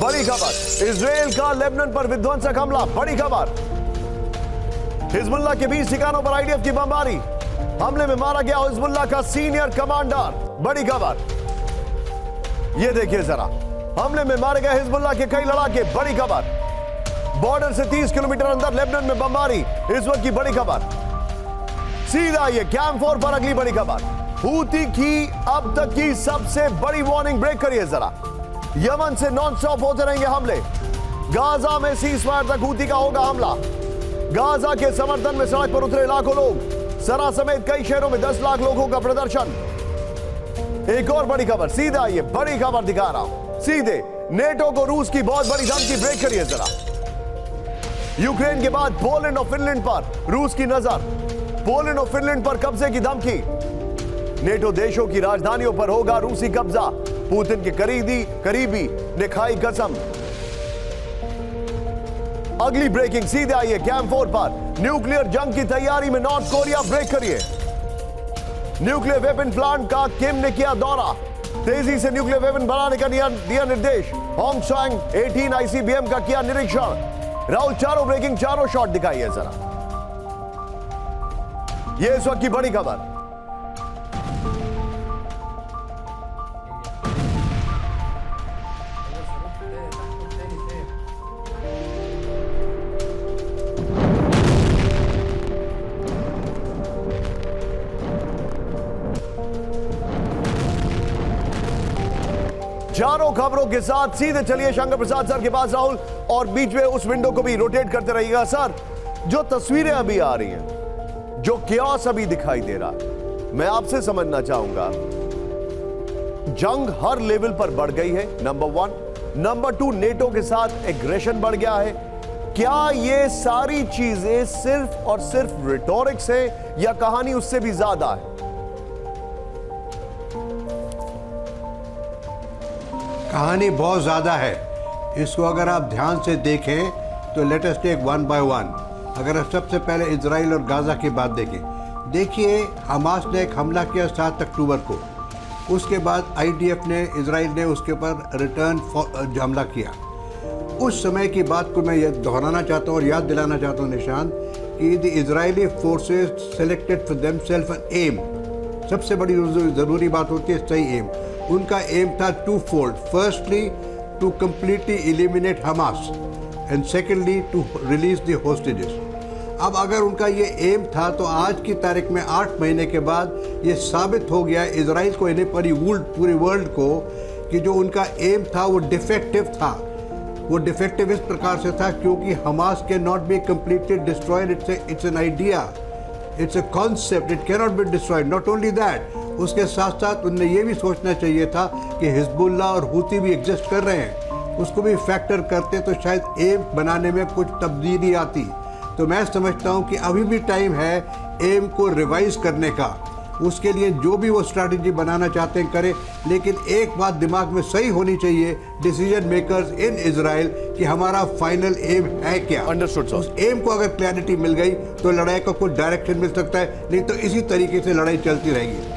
बड़ी खबर, इजराइल का लेबनान पर विध्वंसक हमला। बड़ी खबर, हिजबुल्लाह के 20 ठिकानों पर आईडीएफ की बमबारी। हमले में मारा गया हिजबुल्लाह का सीनियर कमांडर। बड़ी खबर, यह देखिए जरा, हमले में मारे गए हिजबुल्लाह के कई लड़ाके। बड़ी खबर, बॉर्डर से 30 किलोमीटर अंदर लेबनान में बमबारी इस वक्त की बड़ी खबर। सीधा ये कैंप 4 पर अगली बड़ी खबर, हूती की अब तक की सबसे बड़ी वार्निंग। ब्रेक करिए जरा, यमन से नॉन स्टॉप होते रहेंगे हमले। गाजा में सीजफायर तक हूती का होगा हमला। गाजा के समर्थन में सड़क पर उतरे लाखों लोग। सना समेत कई शहरों में 10 लाख लोगों का प्रदर्शन। एक और बड़ी खबर, सीधा ये बड़ी खबर दिखा रहा हूं, सीधे नेटो को रूस की बहुत बड़ी धमकी। ब्रेक करिए जरा, यूक्रेन के बाद पोलैंड और फिनलैंड पर रूस की नजर। पोलैंड और फिनलैंड पर कब्जे की धमकी। नेटो देशों की राजधानियों पर होगा रूसी कब्जा। पुतिन के करीबी ने खाई कसम। अगली ब्रेकिंग, सीधे आइए कैंप 4 पर, न्यूक्लियर जंग की तैयारी में नॉर्थ कोरिया। ब्रेक करिए, न्यूक्लियर वेपन प्लांट का किम ने किया दौरा। तेजी से न्यूक्लियर वेपन बनाने का दिया निर्देश। होंगसांग 18 आईसीबीएम का किया निरीक्षण। राहुल, चारों ब्रेकिंग, चारों शॉट दिखाइए जरा। यह इस वक्त की बड़ी खबर। चारों खबरों के साथ सीधे चलिए शंकर प्रसाद सर के पास राहुल, और बीच में उस विंडो को भी रोटेट करते रहिएगा। सर, जो तस्वीरें अभी आ रही हैं, जो क्यास अभी दिखाई दे रहा है, मैं आपसे समझना चाहूंगा, जंग हर लेवल पर बढ़ गई है, नंबर 1। नंबर 2, नेटो के साथ एग्रेशन बढ़ गया है। क्या ये सारी चीजें सिर्फ और सिर्फ रिटोरिक्स है या कहानी उससे भी ज्यादा है? कहानी बहुत ज़्यादा है। इसको अगर आप ध्यान से देखें तो let us take one by one. अगर आप सबसे पहले इजराइल और गाज़ा की बात देखें, देखिए हमास ने एक हमला किया 7 अक्टूबर को। उसके बाद आईडीएफ ने, इजराइल ने उसके ऊपर रिटर्न हमला किया। उस समय की बात को मैं ये दोहराना चाहता हूँ और याद दिलाना चाहता हूँ निशान, कि the Israeli forces selected for themselves an aim. सबसे बड़ी ज़रूरी बात होती है सही एम। उनका एम था 2 fold। Firstly to completely eliminate Hamas and secondly to release the hostages. अब अगर उनका ये एम था तो आज की तारीख में 8 महीने के बाद ये साबित हो गया इजराइल को, इन्हें पूरे वर्ल्ड को, कि जो उनका एम था वो डिफेक्टिव था। वो डिफेक्टिव इस प्रकार से था क्योंकि Hamas can not be completely destroyed. It's an idea, it's a concept, it can not be destroyed. Not only that, उसके साथ साथ उन्हें ये भी सोचना चाहिए था कि हिजबुल्लाह और हूती भी एग्जिस्ट कर रहे हैं, उसको भी फैक्टर करते तो शायद एम बनाने में कुछ तब्दीली आती। तो मैं समझता हूँ कि अभी भी टाइम है एम को रिवाइज करने का। उसके लिए जो भी वो स्ट्रैटेजी बनाना चाहते हैं करें, लेकिन एक बात दिमाग में सही होनी चाहिए डिसीजन मेकर्स इन इजराइल, कि हमारा फाइनल एम है क्या। अंडरस्टूड। उस एम को अगर क्लैरिटी मिल गई तो लड़ाई का कुछ डायरेक्शन मिल सकता है, नहीं तो इसी तरीके से लड़ाई चलती रहेगी।